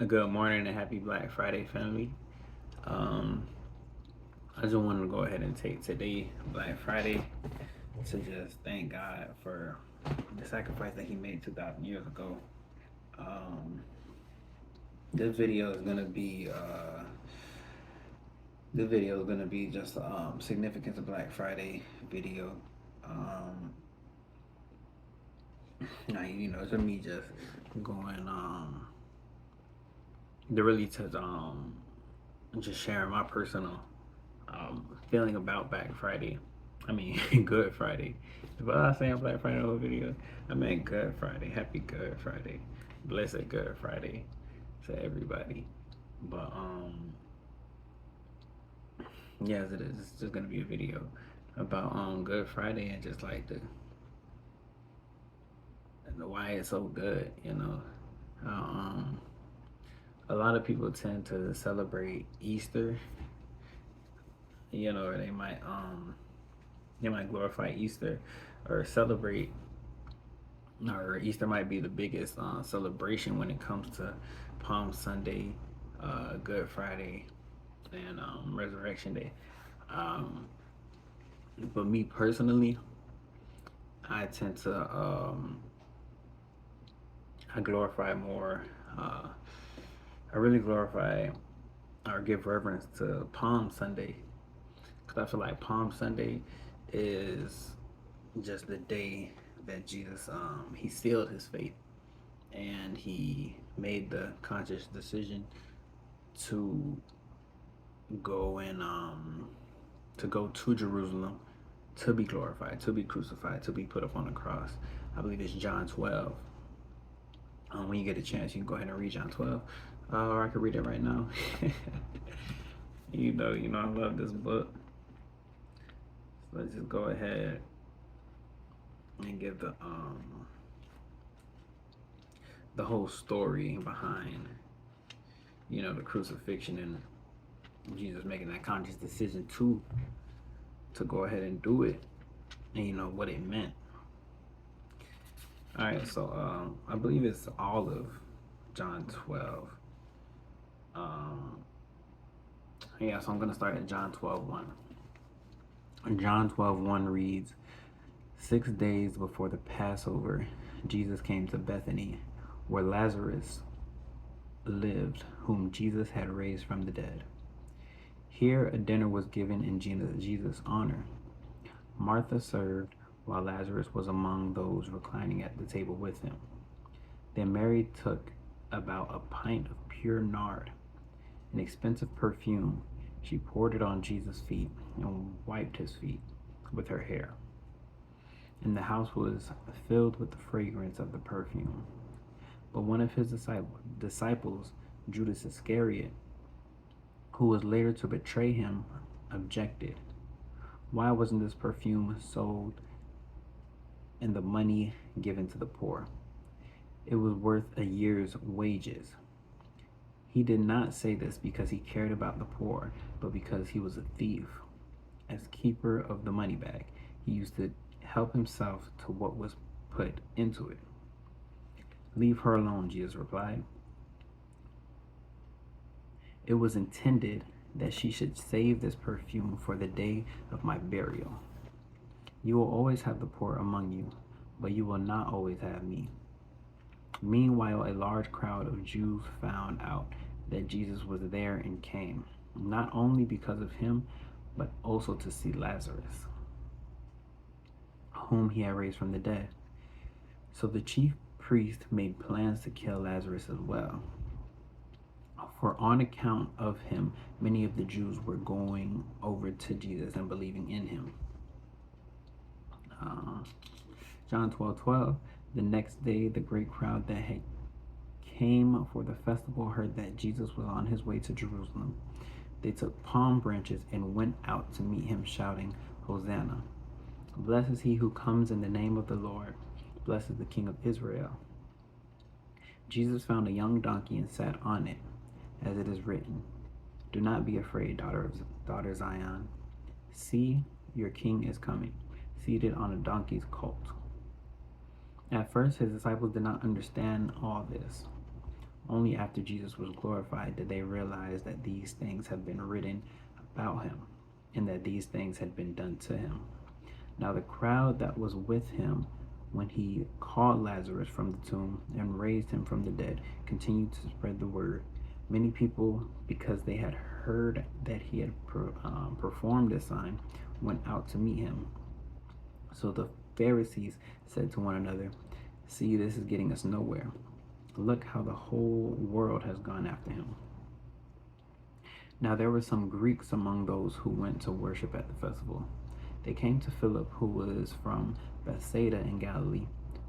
A good morning and happy Black Friday, family. Um, I just wanted to go ahead and take today, Black Friday, to just thank God for the sacrifice that He made 2,000 years ago. Um, this video is gonna be just significance of Black Friday video. Um, now it's me just going to really to just sharing my personal feeling about Black Friday. I mean, Good Friday. But I was saying Black Friday whole video. I meant Good Friday. Happy Good Friday. Blessed Good Friday to everybody. But yes, it is. It's just gonna be a video about Good Friday and just like the why it's so good. How, a lot of people tend to celebrate Easter. Or they might glorify Easter or celebrate, or Easter might be the biggest celebration when it comes to Palm Sunday, Good Friday, and Resurrection Day. Um, but me personally, I tend to I glorify more. I really glorify or give reverence to Palm Sunday because I feel like Palm Sunday is just the day that Jesus he sealed his faith and he made the conscious decision to go and to go to Jerusalem to be glorified, to be crucified, to be put up on the cross. I believe it's John 12. When you get a chance, you can go ahead and read John 12, or I could read it right now. I love this book. So let's just go ahead and give the whole story behind the crucifixion and Jesus making that conscious decision to go ahead and do it, and what it meant. All right, so I believe it's all of John 12. Yeah, so I'm gonna start at John 12:1. John 12:1 reads, 6 days before the Passover, Jesus came to Bethany, where Lazarus lived, whom Jesus had raised from the dead. Here a dinner was given in Jesus' honor. Martha served, while Lazarus was among those reclining at the table with him. Then Mary took about a pint of pure nard, an expensive perfume. She poured it on Jesus' feet and wiped his feet with her hair. And the house was filled with the fragrance of the perfume. But one of his disciples, Judas Iscariot, who was later to betray him, objected. Why wasn't this perfume sold and the money given to the poor? It was worth a year's wages. He did not say this because he cared about the poor, but because he was a thief. As keeper of the money bag, he used to help himself to what was put into it. Leave her alone, Jesus replied. It was intended that she should save this perfume for the day of my burial. You will always have the poor among you, but you will not always have me. Meanwhile, a large crowd of Jews found out that Jesus was there and came, not only because of him, but also to see Lazarus, whom he had raised from the dead. So the chief priest made plans to kill Lazarus as well. For on account of him, many of the Jews were going over to Jesus and believing in him. John 12:12. The next day, the great crowd that had came for the festival heard that Jesus was on his way to Jerusalem. They took palm branches and went out to meet him, shouting, Hosanna! Blessed is he who comes in the name of the Lord. Blessed is the King of Israel. Jesus found a young donkey and sat on it, as it is written, Do not be afraid, daughter Zion. See, your king is coming, seated on a donkey's colt. At first, his disciples did not understand all this. Only after Jesus was glorified did they realize that these things had been written about him and that these things had been done to him. Now the crowd that was with him when he called Lazarus from the tomb and raised him from the dead continued to spread the word. Many people, because they had heard that he had performed this sign, went out to meet him. So the Pharisees said to one another, "See, this is getting us nowhere. Look how the whole world has gone after him." Now there were some Greeks among those who went to worship at the festival. They came to Philip, who was from Bethsaida in Galilee,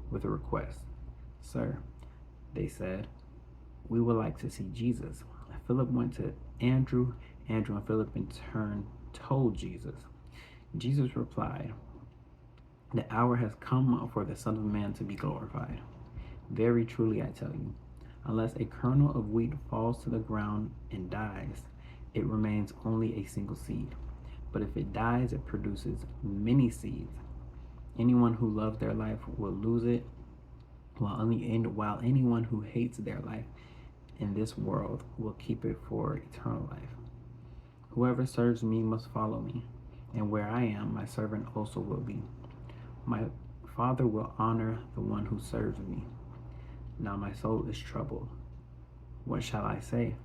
with a request. "Sir," they said, "we would like to see Jesus." Philip went to Andrew. Andrew and Philip in turn told Jesus. Jesus replied, "The hour has come for the Son of Man to be glorified. Very truly I tell you, unless a kernel of wheat falls to the ground and dies, it remains only a single seed. But if it dies, it produces many seeds. Anyone who loves their life will lose it, while anyone who hates their life in this world will keep it for eternal life. Whoever serves me must follow me, and where I am, my servant also will be. My Father will honor the one who serves me. Now my soul is troubled. What shall I say?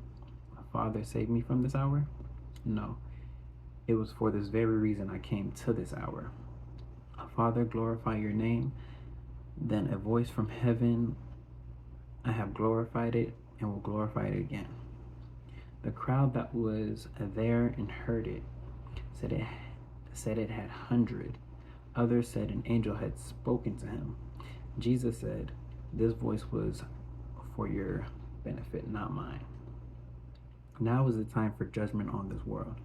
Father, save me from this hour? No, it was for this very reason I came to this hour. Father, glorify your name." Then a voice from heaven, "I have glorified it and will glorify it again." The crowd that was there and heard it said it had 100. Others said an angel had spoken to him. Jesus said, "This voice was for your benefit, not mine. Now is the time for judgment on this world.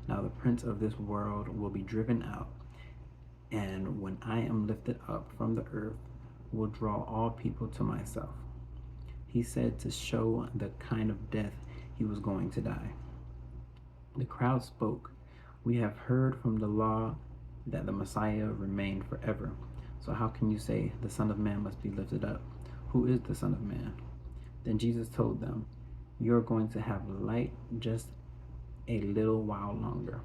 Now the prince of this world will be driven out, and when I am lifted up from the earth, will draw all people to myself." He said to show the kind of death he was going to die. The crowd spoke, "We have heard from the law that the Messiah remained forever. So how can you say the Son of Man must be lifted up? Who is the Son of Man?" Then Jesus told them, "You are going to have light just a little while longer.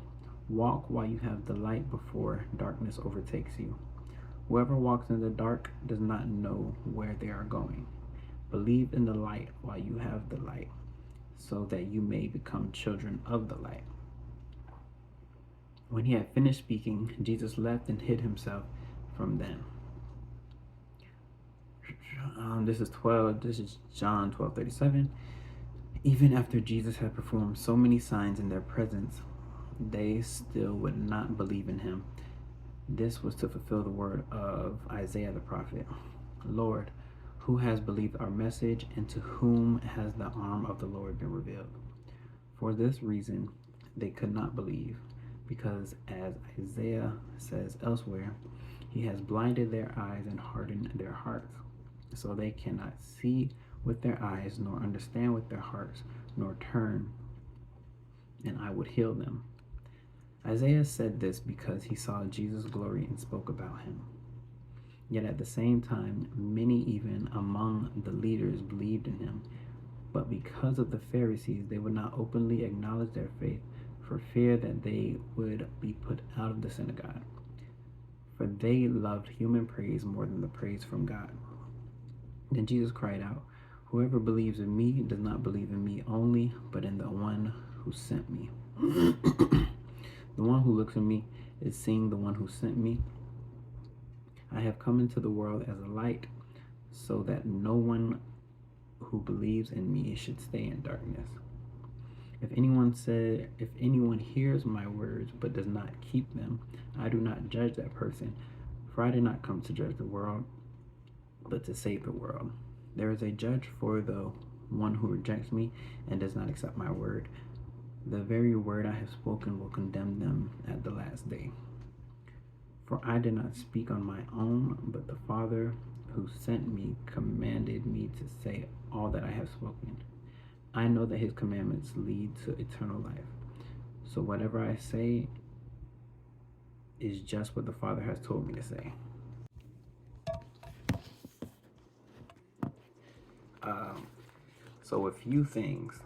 Walk while you have the light before darkness overtakes you. Whoever walks in the dark does not know where they are going. Believe in the light while you have the light, so that you may become children of the light." When he had finished speaking, Jesus left and hid himself from them. This is John 12:37. Even after Jesus had performed so many signs in their presence, they still would not believe in him. This was to fulfill the word of Isaiah the prophet. "Lord, who has believed our message, and to whom has the arm of the Lord been revealed?" For this reason, they could not believe, because as Isaiah says elsewhere, "He has blinded their eyes and hardened their hearts, so they cannot see with their eyes, nor understand with their hearts, nor turn, and I would heal them." Isaiah said this because he saw Jesus' glory and spoke about him. Yet at the same time, many even among the leaders believed in him. But because of the Pharisees, they would not openly acknowledge their faith for fear that they would be put out of the synagogue. For they loved human praise more than the praise from God. Then Jesus cried out, "Whoever believes in me does not believe in me only, but in the one who sent me." The one who looks at me is seeing the one who sent me. I have come into the world as a light, so that no one who believes in me should stay in darkness. If anyone hears my words but does not keep them, I do not judge that person, for I did not come to judge the world, but to save the world. There is a judge for the one who rejects me and does not accept my word. The very word I have spoken will condemn them at the last day. For I did not speak on my own, but the Father who sent me commanded me to say all that I have spoken. I know that his commandments lead to eternal life. So whatever I say is just what the Father has told me to say. So a few things.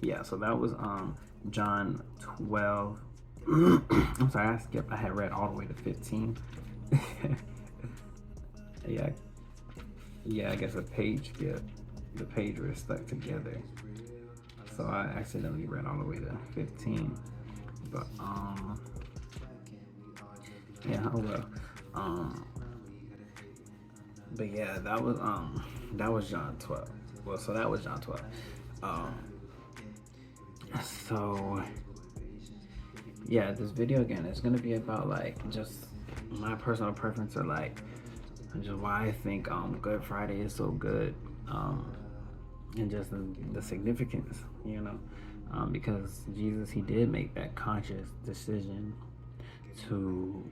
Yeah, so that was John 12. I'm sorry, I skipped. I had read all the way to 15. yeah, I guess a page skipped. The page was stuck together. So I accidentally read all the way to 15. But yeah, oh well. But yeah, that was John 12. Well, so that was John 12. So yeah, this video again is gonna be about like just my personal preference, or like just why I think Good Friday is so good, and just the significance, because Jesus, he did make that conscious decision to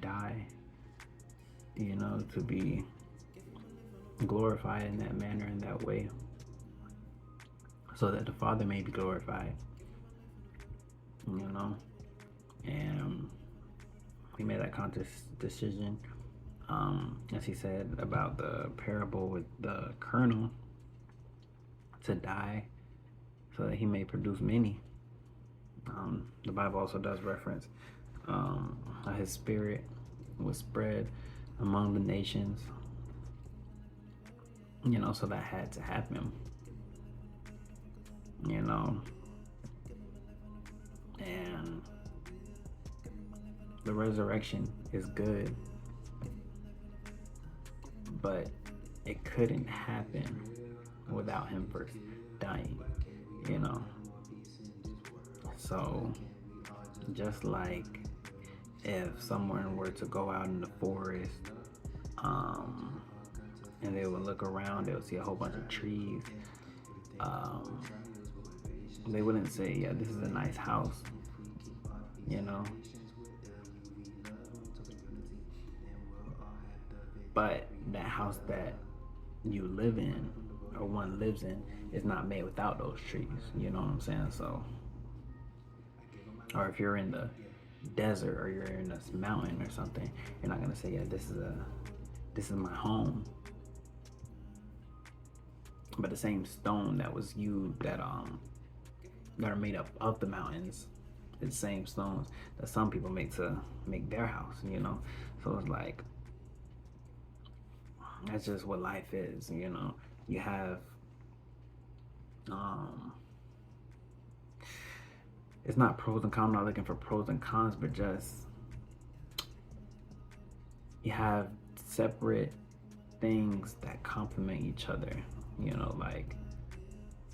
die, to be glorified in that manner, in that way, so that the Father may be glorified, and he made that conscious decision, as he said about the parable with the kernel, to die so that he may produce many. The Bible also does reference his spirit was spread among the nations, so that had to happen, and the resurrection is good, but it couldn't happen without him first dying, so just like if someone were to go out in the forest, and they would look around, they would see a whole bunch of trees, they wouldn't say, yeah, this is a nice house, but that house that you live in, or one lives in, is not made without those trees, you know what I'm saying? So, or if you're in the desert, or you're in this mountain or something, you're not gonna say, yeah, this is my home. But the same stone that was used, that are made up of the mountains, it's the same stones that some people make to make their house, so it's like, that's just what life is, you have it's not pros and cons. I'm not looking for pros and cons, but just you have separate things that complement each other, like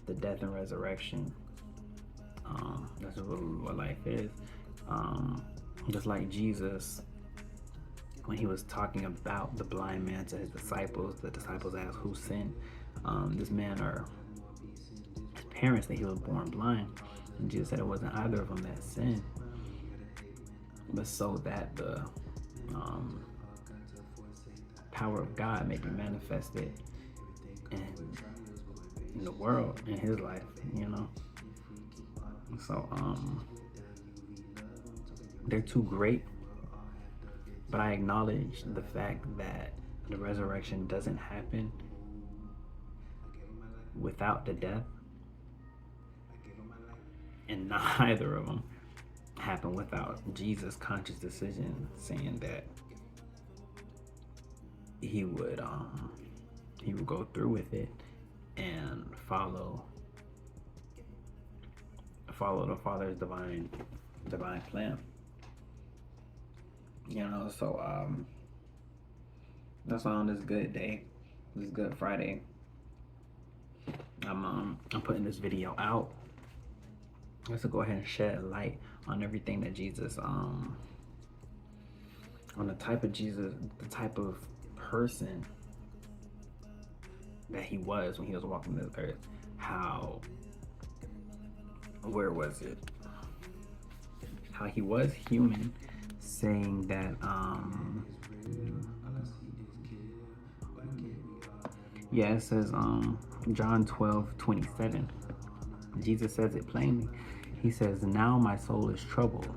the death and resurrection. That's what life is. Just like Jesus, when he was talking about the blind man to his disciples, the disciples asked, who sinned, this man or his parents, that he was born blind? And Jesus said it wasn't either of them that sinned, but so that the power of God may be manifested in the world, in his life, So they're too great, but I acknowledge the fact that the resurrection doesn't happen without the death, and neither of them happen without Jesus' conscious decision saying that he would go through with it and follow the Father's divine plan. So that's on this good day, this Good Friday. I'm putting this video out just to go ahead and shed light on everything that Jesus, on the type of Jesus, the type of person that he was when he was walking this earth. How he was human, saying that it says John 12:27. Jesus says it plainly. He says, now my soul is troubled,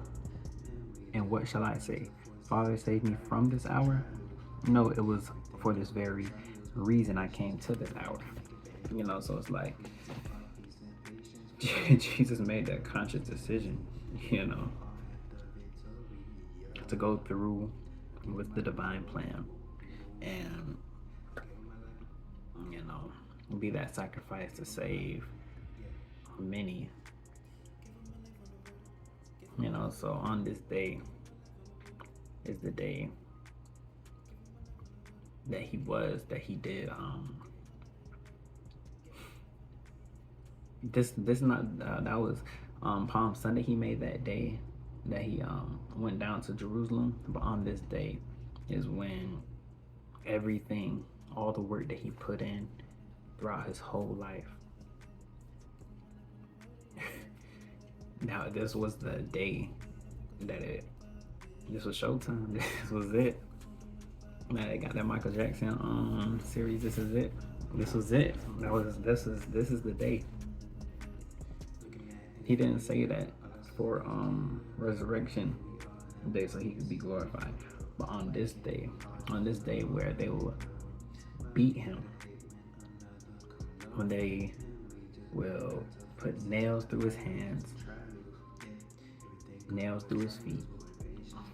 and what shall I say? Father, save me from this hour. No, it was for this very reason I came to this hour. So it's like Jesus made that conscious decision, to go through with the divine plan and, be that sacrifice to save many. So on this day is the day that he did this not that was Palm Sunday. He made that day that he went down to Jerusalem, but on this day is when everything, all the work that he put in throughout his whole life, now this was the day that this was showtime. This was it. Man, they got that Michael Jackson series. This is it. This was it. This is the day. He didn't say that for resurrection day so he could be glorified, but on this day where they will beat him, when they will put nails through his hands, nails through his feet,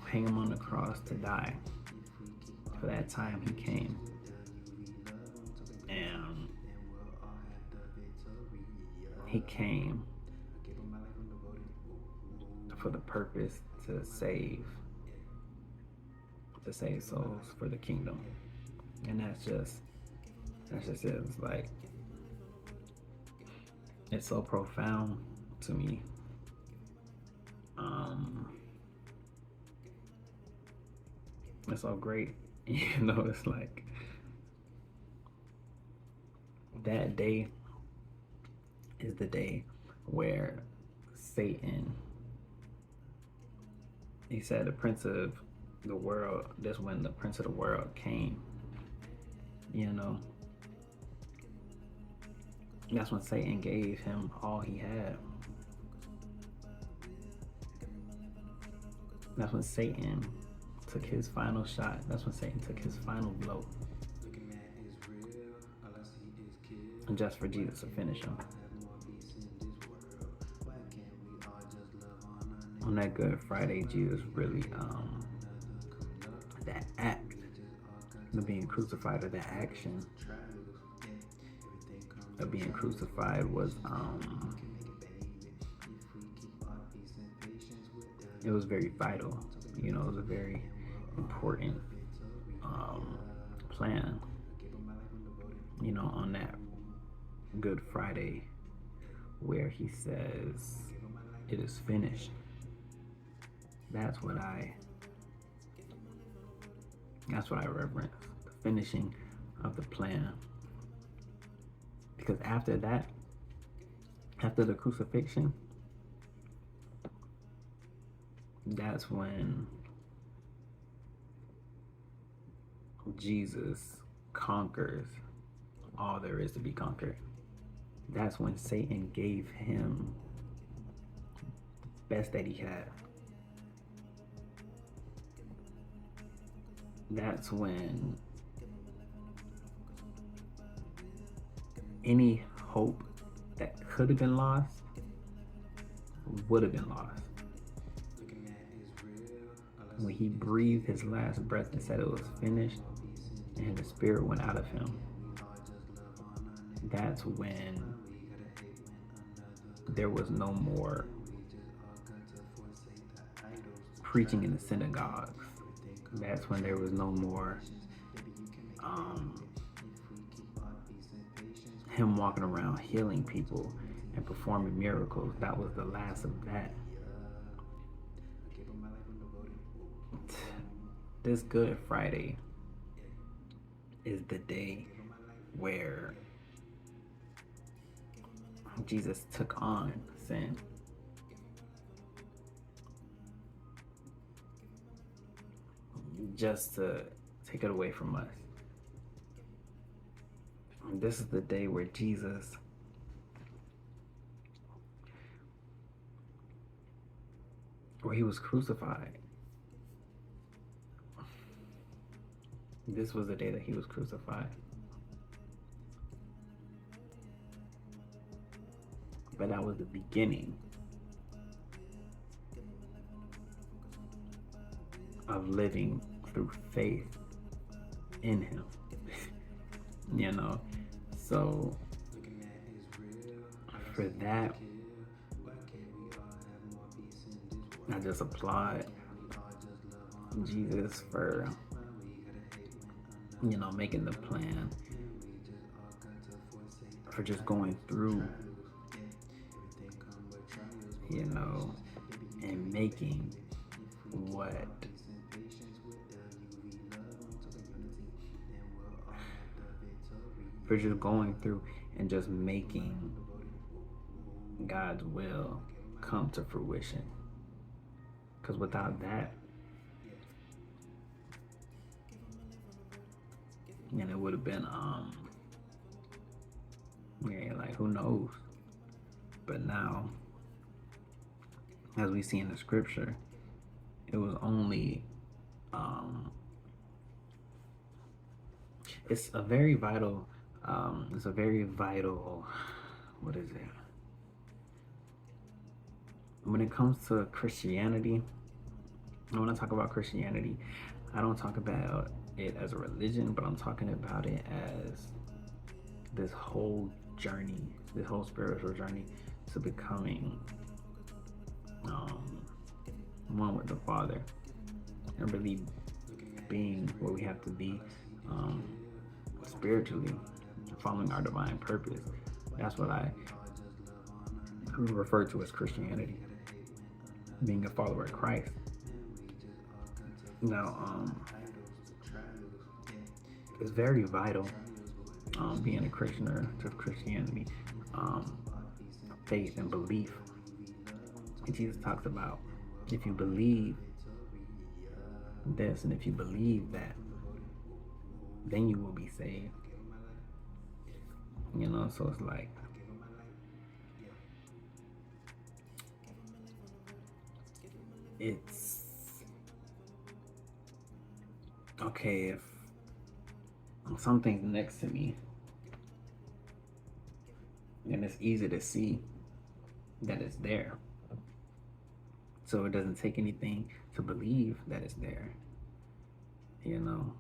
hang him on the cross to die. For that time he came, and he came for the purpose to save souls for the kingdom. And that's just it. It's like, it's so profound to me. It's so great. It's like that day is the day where Satan, he said, the prince of the world, that's when the prince of the world came, that's when Satan gave him all he had. That's when Satan took his final shot. That's when Satan took his final blow. And just for Jesus to finish him. On that Good Friday, Jesus really, that act of being crucified, or that action of being crucified was, it was very vital. It was a very important plan, on that Good Friday, where he says, "It is finished." That's what I reverence, the finishing of the plan. Because after that, after the crucifixion, that's when Jesus conquers all there is to be conquered. That's when Satan gave him the best that he had. That's when any hope that could have been lost would have been lost. When he breathed his last breath and said it was finished, and the spirit went out of him, that's when there was no more preaching in the synagogues. That's when there was no more him walking around healing people and performing miracles. That was the last of that. This Good Friday is the day where Jesus took on sin. Just to take it away from us. And this is the day where Jesus he was crucified. This was the day that he was crucified. But that was the beginning of living through faith in him. You know, so for that, I just applaud Jesus for, you know, making the plan, for just going through, you know, and making what for just going through and just making God's will come to fruition. Because without that, and it would have been, yeah, like who knows? But now, as we see in the scripture, it was only, it's a very vital, what is it? When it comes to Christianity, and when I talk about Christianity, I don't talk about it as a religion, but I'm talking about it as this whole journey, this whole spiritual journey to becoming one with the Father, and really being where we have to be spiritually, following our divine purpose. That's what I refer to as Christianity, being a follower of Christ. Now, it's very vital, being a Christian to Christianity, faith and belief. And Jesus talks about, if you believe this and if you believe that, then you will be saved. You know, so it's like, it's okay if something's next to me and it's easy to see that it's there. So it doesn't take anything to believe that it's there, you know.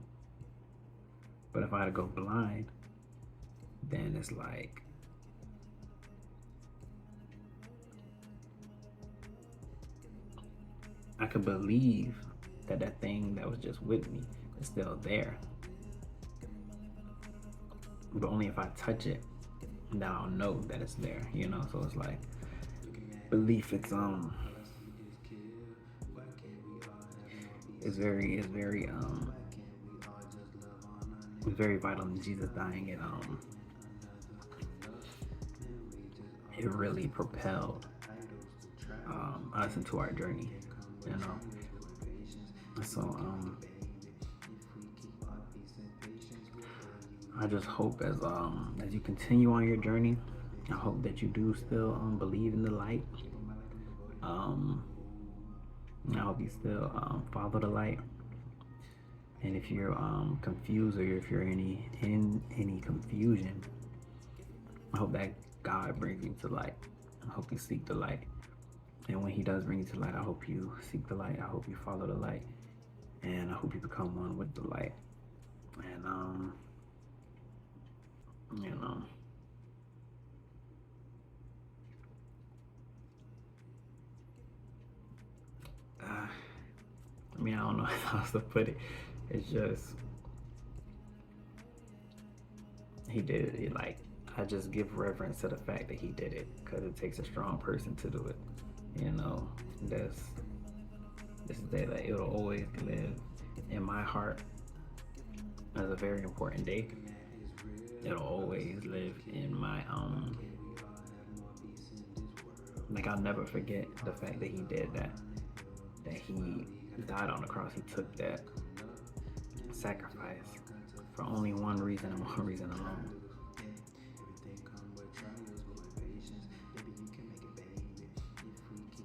But if I had to go blind, then it's like, I could believe that that thing that was just with me is still there, but only if I touch it, then I'll know that it's there, you know. So it's like, belief, it's very vital in Jesus dying. It really propelled us into our journey, you know. So I just hope as you continue on your journey, I hope that you do still believe in the light. I hope you still follow the light. And if you're confused, or if you're in any confusion, I hope that God brings you to light. I hope you seek the light. And when he does bring you to light, I hope you seek the light. I hope you follow the light. And I hope you become one with the light. And you know, I mean, I don't know how else to put it. It's just, he did it. Like, I just give reverence to the fact that he did it, because it takes a strong person to do it. You know, this day, that it'll always live in my heart as a very important day. It'll always live in my like, I'll never forget the fact that he did that. That he died on the cross. He took that sacrifice for only one reason and one reason alone.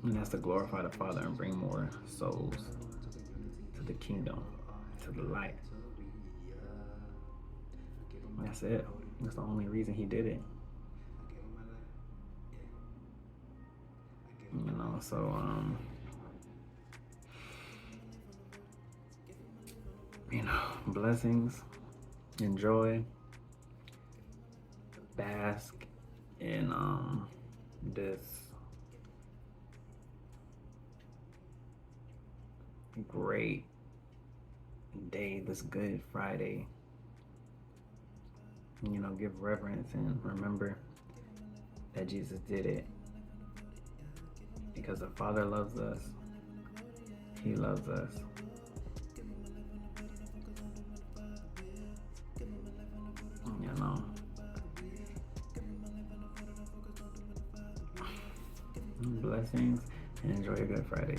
And that's to glorify the Father and bring more souls to the kingdom, to the light. That's it. That's the only reason he did it. You know, so you know, blessings, enjoy, bask in this great day, this Good Friday. You know, give reverence and remember that Jesus did it because the Father loves us. He loves us. You know. Blessings and enjoy your Good Friday.